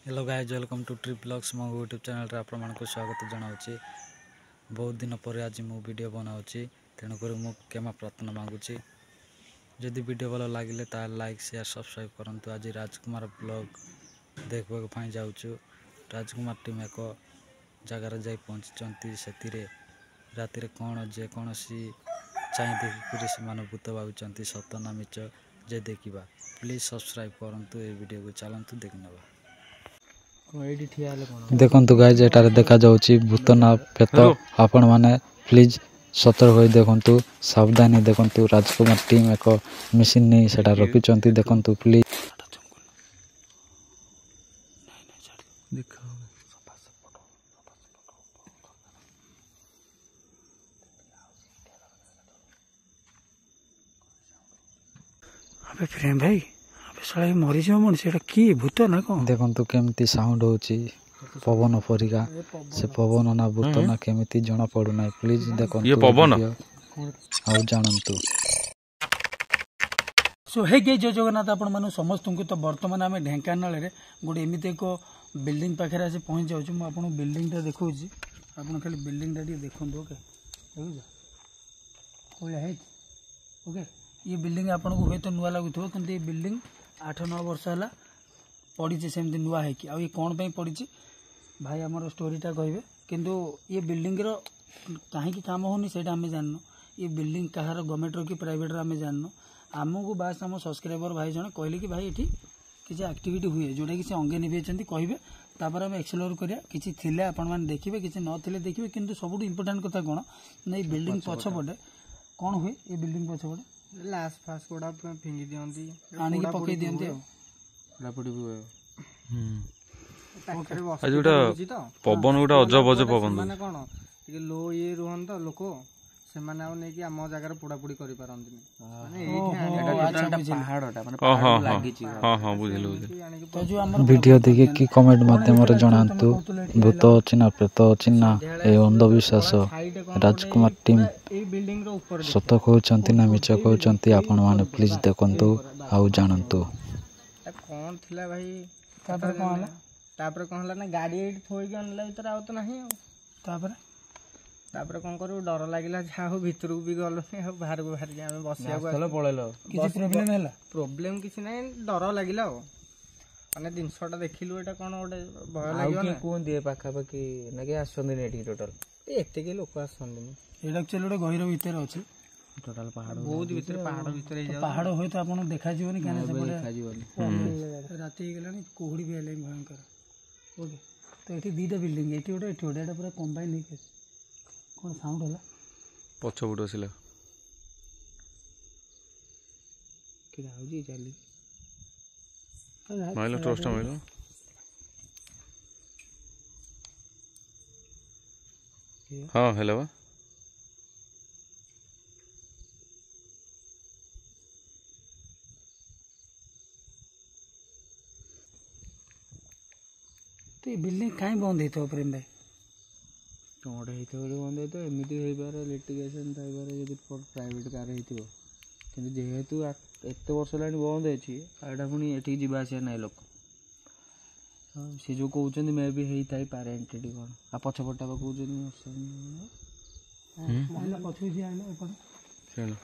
Hello guys welcome to trip blogs मो YouTube channel रे आपण मानक स्वागत जनाऊँगी। बहुत दिन पर आज मु वीडियो बनाऊँगी तेणुक मु क्षमा प्रार्थना मांगुची। जदि वीडियो भल लगे ताल लाइक शेयर सब्सक्राइब करूँ। आज राजकुमार ब्लॉग देखा जाऊँ। राजकुमार टीम एक जगार जा पहुँची से राति कौन जेकोसी चाह देखिक से भूत भावुं सत ना मिच जे देखा प्लीज सब्सक्राइब करूँ। ये वीडियो को चलतु देखने देखु गाइज एटार देखा जाउची भूत ना पेत आपण माने प्लीज सतर्क होई देखंतु सावधानी देखंतु। राजकुमार टीम एक मशीन नहीं सेटा रखिचंती देखंतु प्लीज अबे प्रेम भाई अबे साला मरी जाओ मन सेटा की भूत ना कौन देखंतु केमती साउंड होची पवन परिका से पवन ना भूत ना केमती जना पड़ू ना प्लीज देखंतु ये पवन आउ जानंतु। सो हे जय जगन्नाथ आपण मानु समस्त को तो वर्तमान आम ढेंकानाल रे गोटे एमती एक बिल्डिंग पाखे आसी पहुँच जाऊँ। मुझे आपको बिल्डिंग टा देखा आप खाली बिल्डिंग टा देखो ओके ओके ये बिल्डिंग आपको हुए तो नुआ लगुव कि ये बिल्डिंग 8-9 वर्ष है पड़ी सेमती नुआ है कि ये कौन पर पड़ी भाई आमर स्टोरीटा कहे किंतु ये बिल्डिंग कहीं काम होनी से आम जानू। ये बिल्डिंग कहार गवर्नमेंट कि प्राइवेट आम जानू। आमको बास आम सब्सक्राइबर भाई जन कहले कि भाई ये किसी एक्टिविटी हुए जोटा कि अंगे निभे कहे तापर आम एक्सप्लोर करिया किसी थिले आपण मैंने देखिए किसी नथिले देखिए किंतु सबुठ इंपोर्टाट कथा कौन ना ये बिल्डिंग पछपटे कौन हुए ये बिल्डिंग पछपटे लास्ट फास्ट गोड़ा फिंगी दियंती आनी पकई दियंती पढ़ापढ़ी भी हुए पवन गोटा अजब अजब पवन माने कोन टिके लो ये रुहन तो लोक से माने आ नै कि आम जगह पढ़ापढ़ी करि पारंती माने एठी पहाड़टा माने पहाड़ लागि छि। हां हां बुझिलु तो जो हमर वीडियो देखि कि कमेंट माध्यम रे जणांतु भूत अछि ना प्रेत अछि ना ए अंधविश्वास राजकुमार टीम ए बिल्डिंग रो ऊपर सत कहउचंती ना मिछ कहउचंती आपण माने प्लीज देखंतु आउ जानंतु। कौन थिला भाई तापर कौन हला ना गाड़ी एठी थोई के अनला भीतर आउ तो नहीं तापर कौन करू डर लागिला जाओ भीतर भी गलो नहीं बाहर को बाहर जाए बसिया को पळेलो किसी प्रॉब्लम हैला प्रॉब्लम किसी नहीं डर लागिला माने जिनसटा देखिलु एटा कोन ओडे भय लागियो ना कोन दिए पाखा पाखी नगे आसंदी ने एठी टोटल एते के लोक आसंदी ने एटा एक्चुअली ओडे गहिरो भीतर अछि टोटल पहाड़ बहुत भीतर जाउ पहाड़ होय तो आपन देखा जीवनी काने से देखा जीवनी राती गेलानी कोहुडी भी हेले भयंकर ओके तो एठी दीटा बिल्डिंग एठी ओडे एटा पूरा कंबाइन हे कौन साउंड होला पछ बुड आसिला किडा होजी चली माइलो ट्रस्ट माइलो हां हेलो तो ये बिल्डिंग कहीं बंद है तो प्रेम भाई टोडे हे तो बंद है तो एमिति हे बारे लिटिगेशन थाई बारे यदि प्राइवेट कार हे थियो किंतु जेहेतु एते वर्ष लाइन बंद अछि आडा पुनी एठी जिबा आसिया नै लोक से जो कहउचंदी मे भी हेई थाई पारे एंटिटी कोन आ पछपटा बा कहउचंदी माने पछु जी आइलो ऊपर चलो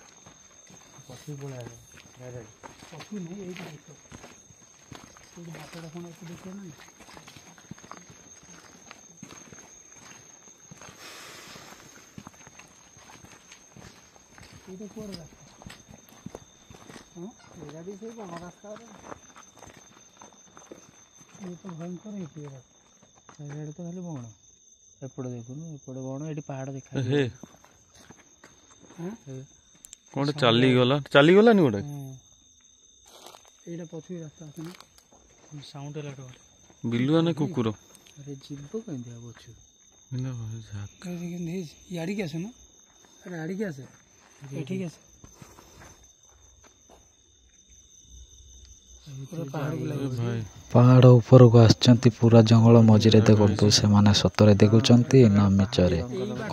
पछु बोला डायरेक्ट पछु नहीं एई तो हाथ रखना तो देखो ना ये कोर रास्ता हां एरा भी से बना रास्ता ये तो भयंकर है कि साइड तो खाली बण एपड़ देखुनु एपड़ बण एठी पहाड़ देखा हे हां कोन चाली गला नि गोटा एटा पछु रास्ता है साउंड लाटो बिल्लुआ ने कुकुर अरे जिब्बो कहीं दिया पछु बिना झाक करे के याड़ी के सुनो अरे याड़ी के से ठीक है पहाड़ ऊपर को आछंती पूरा जंगल मझिरे देखंतु से माने सतरे देखुचंती ना मिचरे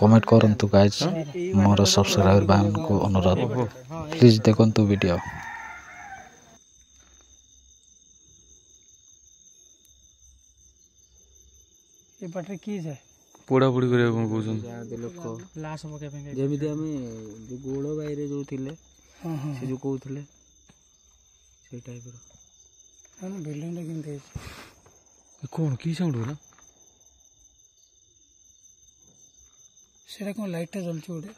कमेंट करंतु गाइस मोर सब्सक्राइबर भाई को अनुरोध प्लीज देखंतु वीडियो। ଏ ବାଟରେ କିଏ ଯାଏ? ପୋଡ଼ାପୋଡ଼ି କରିବାକୁ କ'ଣ କହୁଛନ୍ତି? ଯାଆନ୍ତି ଲୋକ ଲାଶ ପକେଇବା ପାଇଁ ଯେମିତି ଆମେ ଯୋଉ ଗୋଳ ବାଇରେ ଯୋଉ ଥିଲେ ହଁ ହଁ ସେ ଯୋଉ କହୁଥିଲେ ସେଇ ଟାଇପର। ଆମ ବିଲ୍ଡିଂଟା କେମିତି ହେଇଛି? କ'ଣ କି ସାଉଣ୍ଡ ହେଲା? ସେଇଟା କ'ଣ ଲାଇଟ୍ଟା ଜଳୁଛି ଗୋଟେ?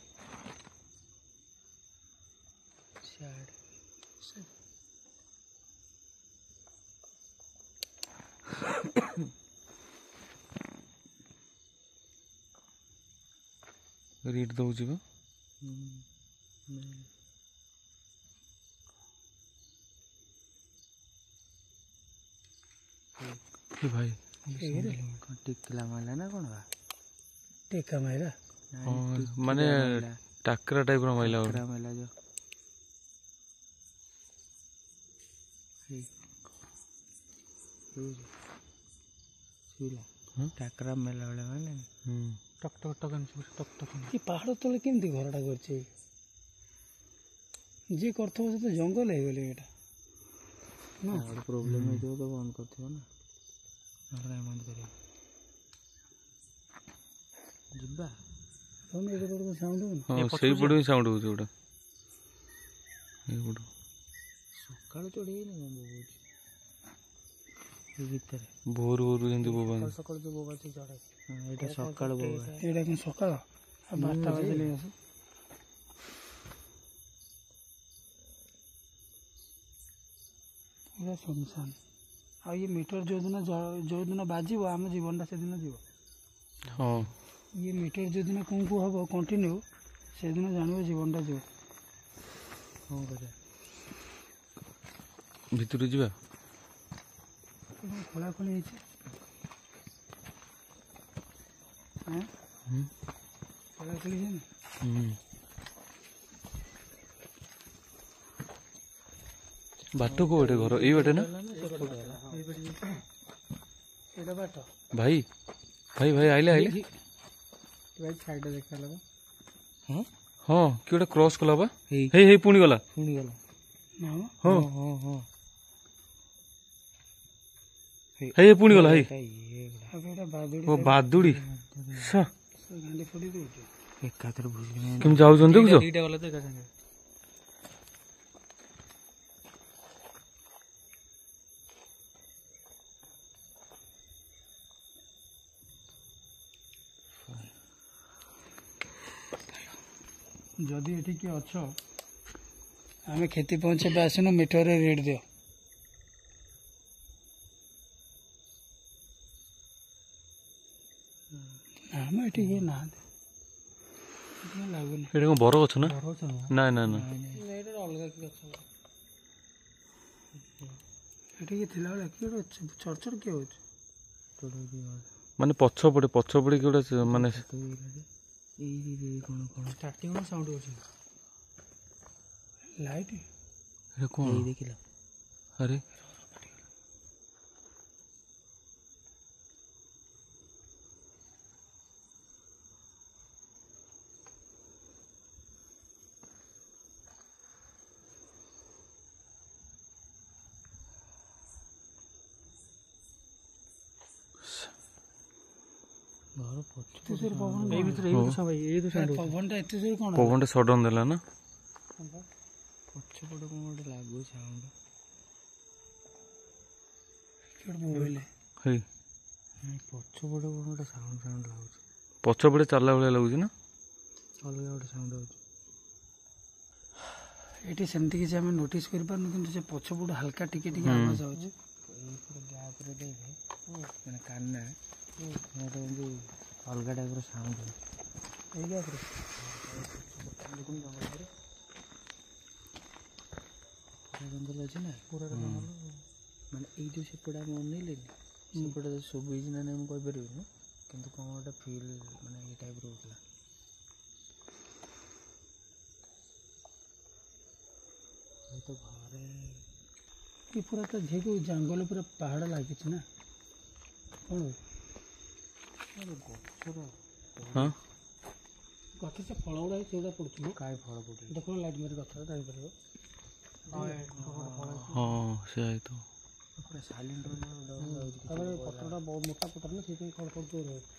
ରିଟ୍ ଦେଉଛି ବା। ଭାଇ ଟିକିଲା ମାରିଲା ନା କ'ଣ ବା? ଟେକା ମାଇଲା ମାନେ ଟାକରା ଟାଇପ୍ର ମାଇଲା ଗୋଟେ। ମାରିଲା ଯୋଉ ଟାକରା ମେଲା ଭଳିଆ ମାନେ ଟକ୍ ଟକ୍ ଟକ୍ ଟକ୍ ଟକ୍। ଏ ପାହାଡ଼ ତଳେ କେମିତି ଘରଟା କରିଛି? ଯିଏ କରିଥିବ ସେ ତ ଜଙ୍ଗଲ ହେଇଗଲେ ଏଇଟା ନା। ଗୋଟେ ପ୍ରୋବ୍ଲେମ୍ ହେଇଥିବ ତ ବନ୍ଦ କରିଥିବ ନା, ନହେଲେ କାହିଁ ବନ୍ଦ କରିବ? ଯିବା ତମେ ଏଇଟା ଗୋଟେ ସାଉଣ୍ଡ ହଉନି? ହଁ ସେଇପଟୁ ହିଁ ସାଉଣ୍ଡ ହେଉଛି ଗୋଟେ। ଏଇପଟୁ ସକାଳୁ ଚଢ଼େଇନି କ'ଣ ବୋବଉଛି ଏ ଭିତରେ? ଭୋରୁ ଭୋରୁ ଯେମିତି ବୋବାନ୍ତି। ସକାଳୁ ଯୋଉ ବୋବାଛି ଚଢ଼େ। ଏଇଟା ସକାଳୁ ବୋବା। ଏଇଟା କିନ୍ତୁ ସକାଳ 12ଟା ବାଜିଲେ ଆସେ। ପୁରା ଶୂନଶାନ। ଆଉ ଇଏ ମିଟର ଯୋଉଦିନ ବାଜିବ ଆମ ଜୀବନଟା ସେଦିନ ଯିବ। ହଁ ଇଏ ମିଟର ଯୋଉଦିନ କୁଁ ହବ କଣ୍ଟିନ୍ୟୁ ସେଦିନ ଜାଣିବ ଜୀବନଟା ଯିବ। କ'ଣ କରିବା? ଭିତରୁ ଯିବା। ଖୋଳାଖୋଳି ହେଇଛି। ଖୋଳାଖୋଳି ହେଇନି? ବାଟ କୋଉ ବାଟେ ଘର? ଏଇ ବାଟେ ନା? ଏଇଟା ବାଟ। ଭାଇ ଭାଇ ଭାଇ ଆଇଲେ ଆଇଲେ। ସାଇଡ୍ ଦେଖାଗଲା ବା। ହଁ କିଏ ଗୋଟେ କ୍ରସ୍ କଲା ବା। ହେଇ ହେଇ ପୁଣି ଗଲା। ପୁଣି ଗଲା। ହଁ ହଁ ହଁ ହେଇ ପୁଣି ଗଲା। ହେଇ ବାଦୁଡ଼ି ଓ ବାଦୁଡ଼ି। ଗାଣ୍ଡି ଫୋଡ଼ି ଦେଉଛି। ଏକାଥରେ ବୁଝିଲି କେମିତି ଯାଉଛନ୍ତି ଦେଖୁଛ? ଦିଟା ଗଲା ତ ଏକା ସାଙ୍ଗେ। ଯଦି ଏଠି କିଏ ଅଛ ଆମେ କ୍ଷତି ପହଞ୍ଚେଇବା ଆସିନୁ, ମିଟରରେ ରେଟ୍ ଦିଅ। ଆମେ ଏଠି କିଏ ନାହାନ୍ତି ଲାଗୁନି। ଏଇଟା କ'ଣ ବର ଗଛ ନା? ନାଇଁ ନାଇଁ ନାଇଁ ଅଲଗା କି ଗଛ ଏଠି କିଏ ଥିଲାବେଳେ କିଏ ଗୋଟେ ଚଡ଼ଚଡ଼ କିଏ ହଉଛି? ମାନେ ପଛପଟେ କିଏ ଗୋଟେ ମାନେ ଷ୍ଟାର୍ଟିଂରୁ ସାଉଣ୍ଡ ହଉଛି। ଲାଇଟ୍ ଏଇଟା କ'ଣ ଦେଖିଲ? ଆରେ ଘର ପଛ ପବନଟା ଏତେ ଜୋରେ କ'ଣ? ପବନଟା ସଡନ୍ ଦେଲା ନା? ପଛପଟେ କ'ଣ ଗୋଟେ ଲାଗୁଛି ସାଉଣ୍ଡ। ବୋଇଲେ ହେଇ ପଛପଟେ କ'ଣ ଗୋଟେ ସାଉଣ୍ଡ ଲାଗୁଛି। ପଛପଟେ ଚାଲିଲା ଭଳିଆ ଲାଗୁଛି ନା? ଅଲଗା ଗୋଟେ ସାଉଣ୍ଡ ହେଉଛି। ଏଠି ସେମିତି କିଛି ଆମେ ନୋଟିସ୍ କରିପାରୁନୁ, କିନ୍ତୁ ସେ ପଛପଟୁ ହାଲକା ଟିକେ ଟିକେ ଆବାଜ ହେଉଛି। ଏଇପଟେ ଗ୍ୟାପ୍ରେ ଦେଇବେ ମାନେ କାନ୍ନା ଗୋଟେ ଏମିତି ଅଲଗା ଟାଇପ୍ର ସାଉଣ୍ଡ ହେଉଛି। ଏଇ ଗ୍ୟାପ୍ରେ ଜଙ୍ଗଲ ଅଛି ନା ପୁରା ଜଙ୍ଗଲ। ମାନେ ଏଇ ଯେଉଁ ସେପଟେ ଆମେ ଅନେଇଲେନି ସେପଟେ ଶୁଭୁଛି ନା ନାହିଁ ମୁଁ କହିପାରିବିନି, କିନ୍ତୁ କ'ଣ ଗୋଟେ ଫିଲ୍ ମାନେ ଏଇ ଟାଇପ୍ର ହେଉଥିଲା। ତ ଘରେ ये पूरा तो झेको जंगल पूरा पहाड़ लगी ना कौन हाँ गठ से फल गुड़ा से पड़ू काय फल पड़े देख लाइट मेरे गठ जापर हाँ से तो साइलेंट ପଥରଟା ବହୁତ ମୋଟା ପଥର ନା ସେଥିପାଇଁ ଖଡ଼ ଖଡ଼ କରି ରହୁଛି।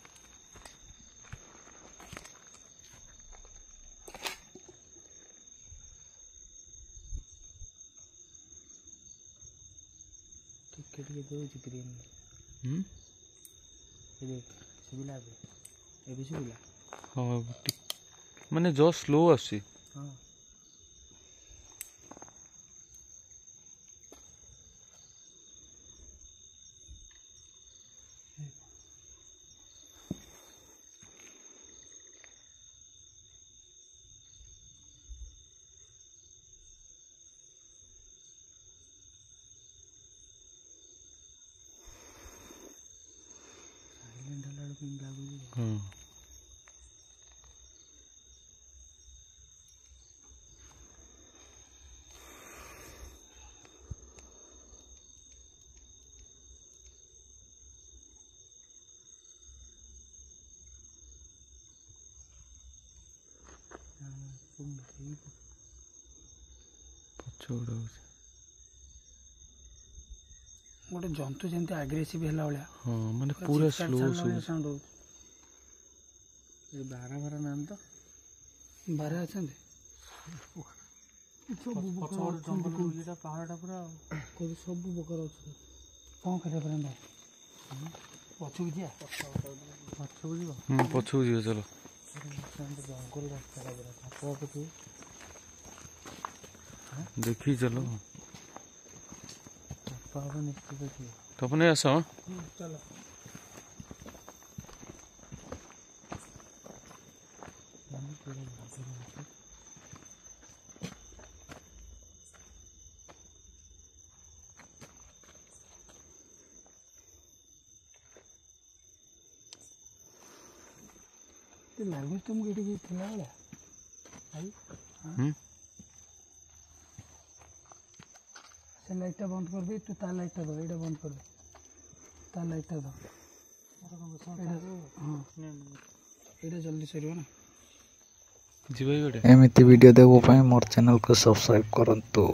ଟିକେ ଟିକେ ଦେଉଛି ଗ୍ରୀନ୍ ଶୁଭିଲା ଏବେ ଶୁଭିଲା। ହଁ ମାନେ ଜଷ୍ଟ ସ୍ଲୋ ଆସୁଛି। ହଁ ସାଇଲେଣ୍ଟ ହେଲା ବେଳକୁ କେମିତି ଲାଗୁଛି। ହଁ ପଛଗୁଡ଼ା ହେଉଛି। ଗୋଟେ ଜନ୍ତୁ ଯେମିତି ଆଗ୍ରେସିଭ ହେଲା ଭଳିଆ ହଁ ମାନେ ପୁରା ସ୍ଲୋ ସବୁ। ସାଉଣ୍ଡ ହଉଛି। ଏ ବାରା ବାରା ନାହାନ୍ତି ତ? ବାରା ଅଛନ୍ତି ସବୁ ପାହାଡ଼ଟା ପୁରା ସବୁ ବକର ଅଛନ୍ତି। କ'ଣ କରିବା ପାରନ୍ତା ପଛକୁ ଯିବା ପଛକୁ ଯିବ ପଛକୁ ଯିବ ଚାଲ। ଜଙ୍ଗଲ ରାସ୍ତାଟା ପୁରା ସାପ ପଛକୁ ଦେଖି ଚାଲ। ସାପ ହବ ନିଶ୍ଚିତ ଥିବ। ତପନ ଆସ। ଚାଲ ଲାଗୁଛି ତୁମକୁ ଏଠି କିଛି ଥିଲା ଭଳିଆ ଭାଇ। ସେ ଲାଇଟ୍ଟା ବନ୍ଦ କରିଦେଇ ତୁ ତା ଲାଇଟ୍ଟା ଦବ। ଏଇଟା ବନ୍ଦ କରିଦେ ତା ଲାଇଟ୍ଟା ଦବ। ହଁ ଏଇଟା ଜଲ୍ଦି ସରିବ ନା। ଯିବା ଏମିତି ଭିଡ଼ିଓ ଦେଖିବା ପାଇଁ ମୋର ଚ୍ୟାନେଲକୁ ସବସ୍କ୍ରାଇବ୍ କରନ୍ତୁ।